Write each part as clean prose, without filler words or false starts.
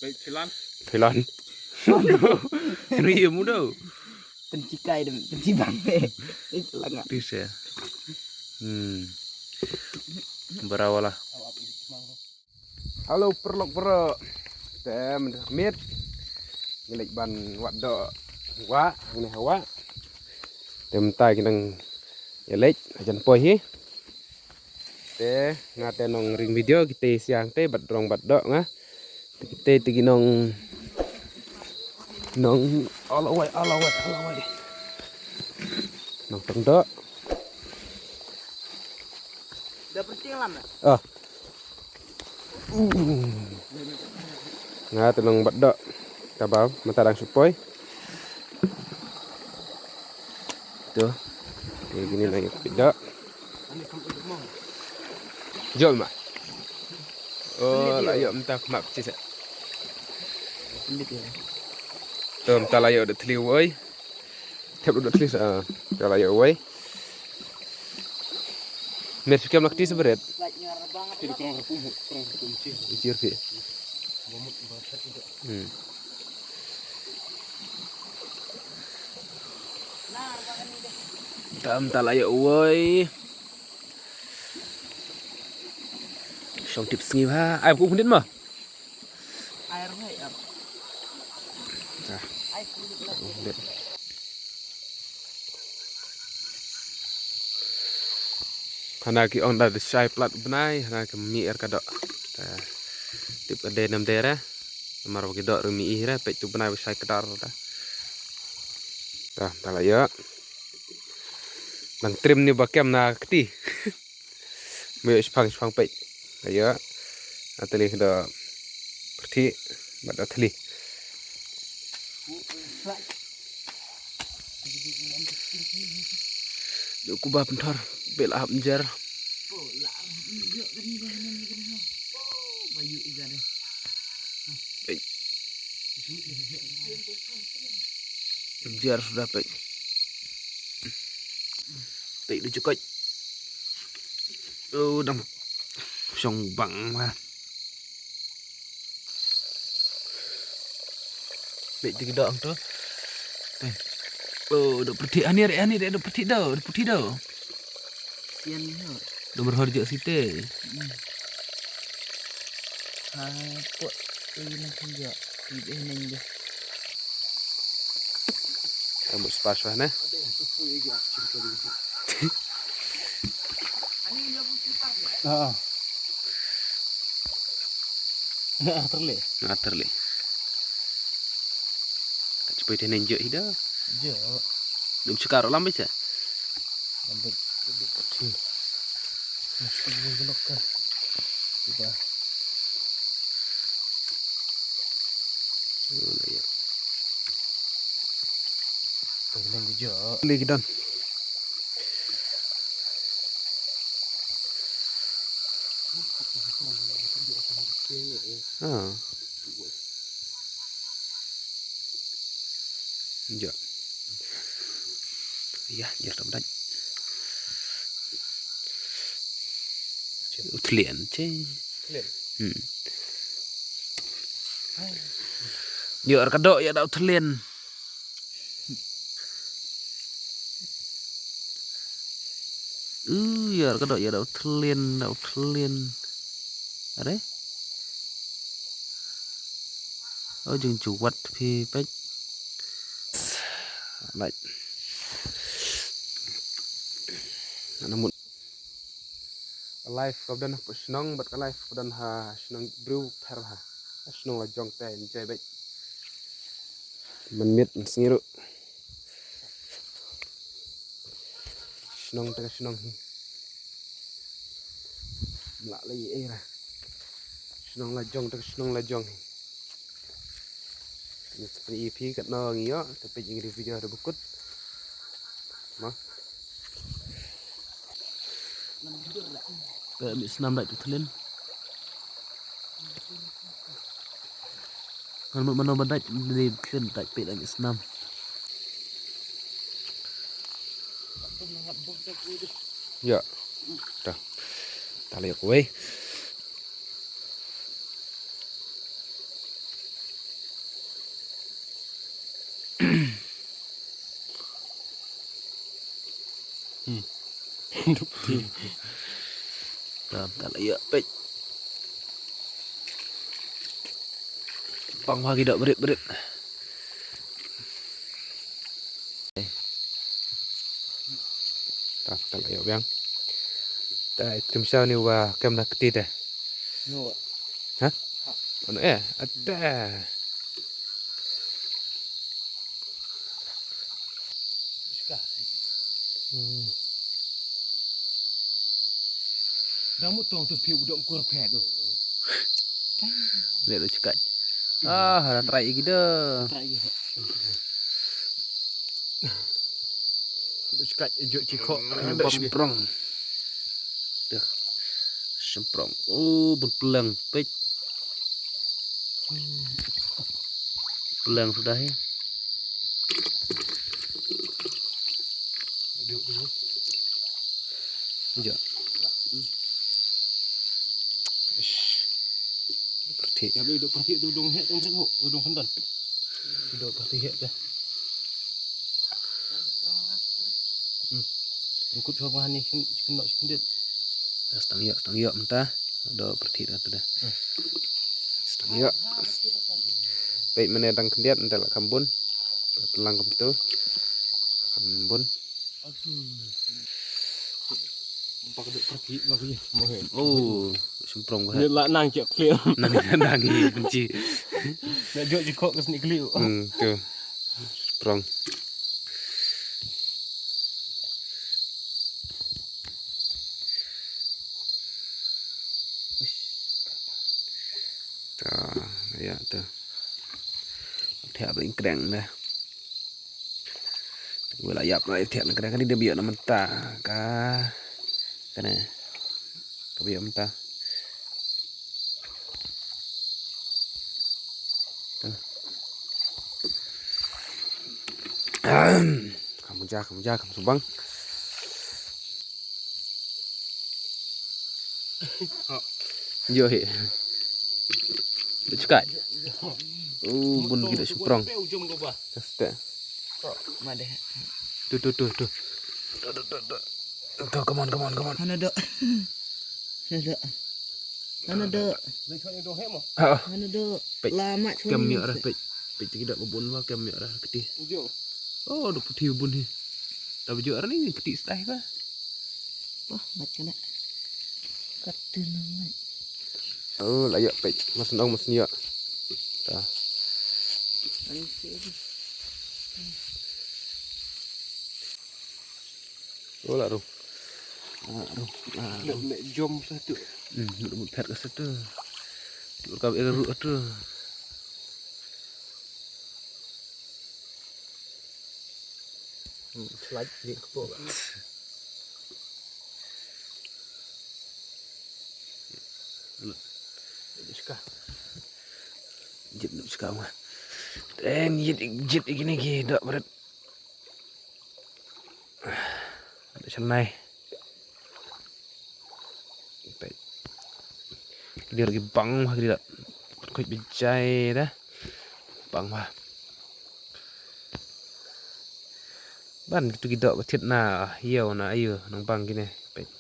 Baik Filon. Filon. Ini muda. Pencikai dan pencibang itu lah nggak Bisa. Berawal lah. Halo perlok perok. Tem mit. Ngelik ban wadok. Wa ini hawa. Tem tai kinang ngelik ajan poi hi. Te ngate nong ring video kita siang te badrong badok ngah. Kita tigi nong alawai. Nong tengdok. udah penting lah mbak Ah. Nga tenong badok. Kabau mata dang supoi. Tuh. Kayak gini lagi bedok. Jom mak. Oh, layak mentah mak cis. sendiri ya Tuh mentah layak udah teli woi. Tiap udah teli dah layak woi. Mer sikam nak tis beret. nyara banget Tidak kurang kunci. Icir fi. Tam ta layak woi. Song tips ngi ha. Ai cũng không biết mà. airnya ya Nah. air kulit lagi Hana ki on da shai plat benai hana ke mi er kadok. Tip ade nam dera. Mar ki dok rumi ira pe tu benai shai kedar ta. Ta layak. Nang trim ni bakem na keti. Me spang pe. Layak. Ateli da perti bad ateli. Ku bab ntar bel ahap njar. bayu iga deh Njar sudah pe. Pe du cukup. Oh dam song bang mà. Pe tiga dong tu. Oh udah putih ani udah putih dah. sian nih Udah berharga situ. kok ini juga ini juga Rambut spas nah. Ah. Terlihat. Ngater le. Cepat dia nenjok hidah. Je. Dum cekar lam baca. Sampai gede kecil. Mesti gelok kan. Kita. Oh layak. Pengen je. Lagi dan. Ah. Ja. Iya, jar đậm đánh. Liền chứ. Liền. Nhựa cái đội ở đâu liền. Giờ cái đội ở đâu liền. Ở đấy. Ở chừng chủ quật thì bách. Lại. Namun live kemudian senang buat live kemudian senang brew per senang lah jong teh enjoy baik menit sengiru senang melak lagi lah senang lah jong ini seperti EP kat nang ya tapi yang di video ada bukut mah Kayak ambil senam dak tulen. Kalau mana badai dari klen tak pet ambil senam. Ya. Dah. Tali kowe. Hidup putih. Tak layak pek. Pang lagi dak berit-berit. Tak layak bang. Tak tim sao ni wa kem nak ketit eh. No. Hah? Ano ada. Dah mu tong tu pi udok kur phe do. Lihat lu cekat. Ada try lagi dah. Try je. Duk cekat ejok cikok. Ada semprong. Dah. Semprong. Oh, berpelang pek. Pelang sudah ya. Duk dulu. Ejok. Seperti Ya duk perti tu udung het tong tengok, udung hendan. Duk perti het dah. Ikut coba ni kena sikit. setang yuk mentah. Ada perti dah tu dah. Setang yuk. Baik menedang kendiat entar lah kambun. Pelang kem tu. Kambun. Empak duk perti bagi mohe. Oh, semprong Ni banget. lah nang cek clear. Nang benci. Nak jok cikok ke sini clear. Tu. Semprong. Tuh, ya tuh. Thiap lên keng dah. Gue layap lah thiap lên keng kan dia biar mentah kah. Kana. Ka biar mentah. Tuh. Kamu jah, kamu subang. Yo he. Cekat. Bun kita semprong. Ujung tu bah. Testa. Mana? Tuh. Tuh, come on. Mana dok? Mana dok? Lepas ni dong hem ah. Mana dok? Pek. Lama cuma. Kem miak dah pek. Pek tidak bubun mah kem miak dah ketih. Ujung. Oh, duk putih bubun ni. Tapi juga ni ketih setah bah. Wah, macam nak. Kata nama. Oh, layak pek. Mas ndong mas niak. Dah. Oh, lah ru. Lek jom satu. Nak pet ke situ. Duk kau eru tu. Slide di kepok. Iska. Jit nak sekarang mah. Dan jit gini dak berat. Ada senai. Baik. Dia lagi bang mah dia. Kau bijai dah. Bang mah. Ban gitu gidak betit na hiau na ayu nang bang gini. Baik.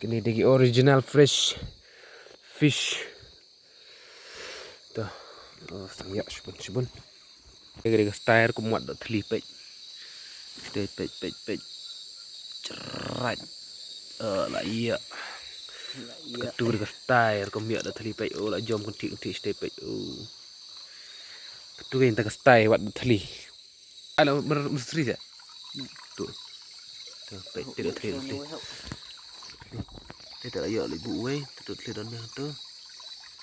Gini dagi original fresh fish. Tuh. Oh, setengah sebun. Gede style ku muat dak thli pek. Pek. Cerat. Lah iya. Ketu dekat style ku miak dak thli pek. Oh, lah jom kuntik stay pek. Oh. Ketu kan tak style wat dak thli. Ala mesti ya. Tuh. Tuh, pek tidak thli. Tidak ayo libu we, tidak thli dan tu.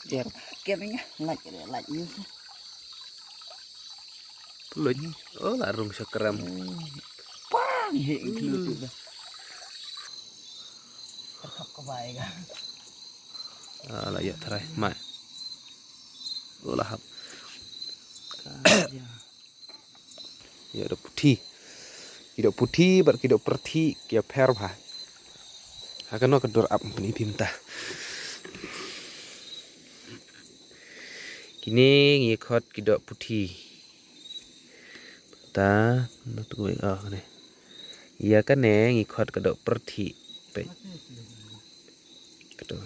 Biar akhirnya lạnh như thế. Peluh. Oh, larung sekeram. Pang hiện kilo tu dah. Tetap ke baik kan. Lah ya terai, mai. Oh, lahap. Ya ada putih. Kidok putih, bar kidok perti, kia per bah. Akan no kedor ap peni pinta. Kini ngikot kidok putih. Ta, nak tu ni. Iya kan ngikut kedok perti. Baik. Kedok.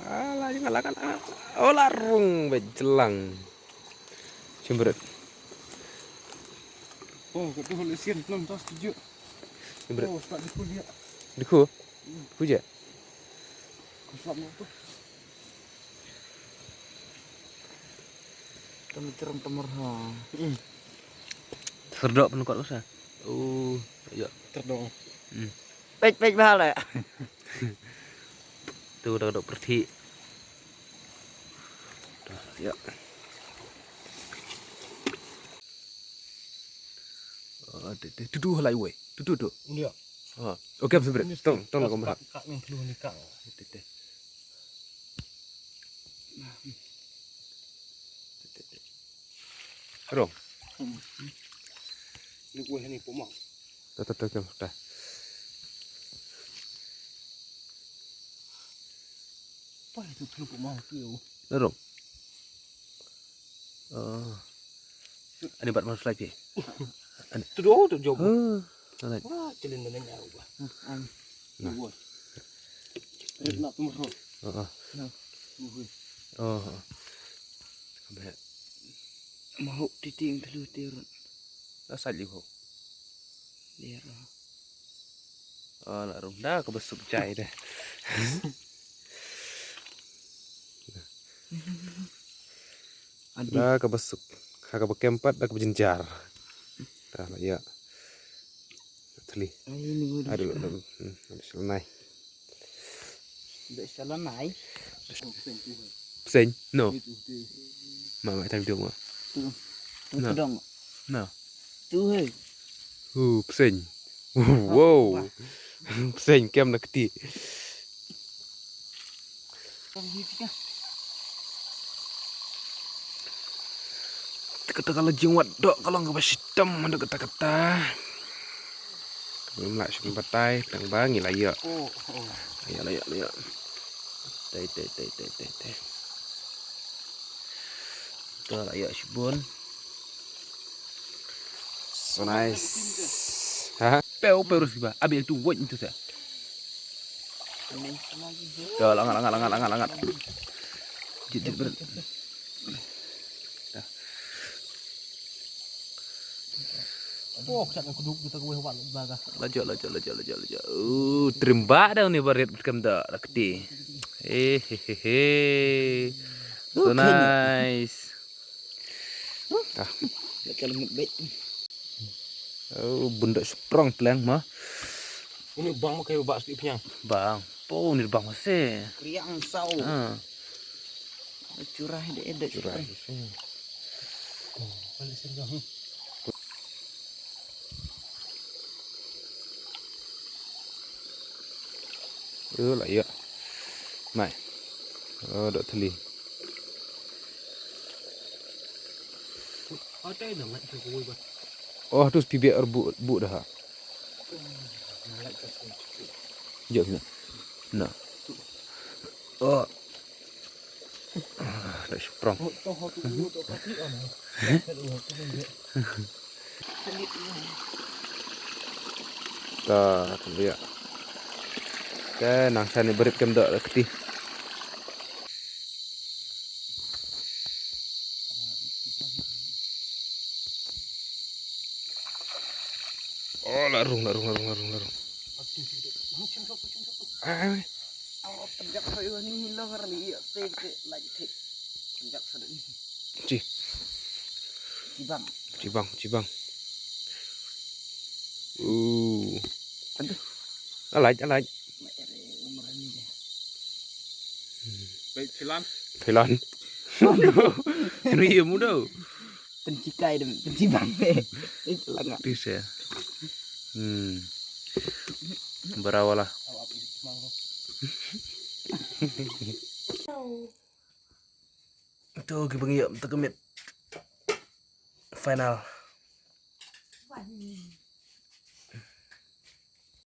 Alah, ngalakan. Oh, larung bejelang. Cimbrut. Oh, kau tu boleh sian belum tahu setuju. Cimbrut. Oh, sebab dia kuliah. Diku. Kuja. Kau sebab tu. Terem temur ha. Serdok penukar usah. Oh, ya. Terdong. Pej bahal ya. Tuh udah kedok perti. Ya. Tuduh lah we. Tuduh. Dia. Oh, oke sebenernya. Tong lah kamu. Kak ni perlu ni kak. Rong. Ni kuih ni pomang. Tuh, dah. Apa itu perlu pomang tu? Rong. Oh. Ini buat masuk lagi. Tu doh tu jauh. Alright. Wah, celin dan nyau bah. Nah. Buat. Red nak tumbuh. Oh. Buih. Oh. Kamera. Mau titing telu tirun. Asal juga. Lihat. Oh, larung dah kebesuk cai dah. Adik. Dah kebesuk. Kakak bekempat dah kebenjar. Dah lah ya. Teli. Ini gue Aduh. Habis selesai. udah salah naik. Pesen? No. Mama time tu mah. Tuh. Nah. Tuh dong. No. Tuh hei. Pesen. Wow. Pesen kem nak keti. Kata kalau jengwat dok kalau nggak pas hitam ada kata-kata. Belum lah sebelum batai tang bangi lah ya. Oh. Ya. Teh. Tuh lah ya sibun. So nice. Hah? Peu harus ba. Abi itu woi itu saya. Tuh langat. Jit ber. Oh, kat aku duduk kita kuih wan baga. Lajak. Terimba dah ni baret kem dak rakti. Hehehe. So nice. Gak kalau ngebet. Oh, bunda sprong pelang mah. Ini bang mau kayak bak sedih penyang. Bang, po ni bang masih. Kriang sau. Curah deh. Curah. Balik sini dah. Lah ya. Mai. Oh, dok teli. Ada dah nak tu kuih bah. Oh, terus bibir bu dah. Jauh sini. Nah. Oh. Dah sprong. Tahu tu tu pasti on. Dah, lihat. Nang sana berit kem dak keti. Oh, larung. Ai. Awak tegak saya ni hilang hari ya. Saya lagi tek. Tegak sudah ni. Cibang. Aduh. Alaj. Umur ni dia. Baik, silam. Thailand. Ini ya muda. Pencikai dan pencibang. Itu lah. Dis ya. Berawal lah. Awak ini mangga. Itu kita panggil tekemit final. Pan.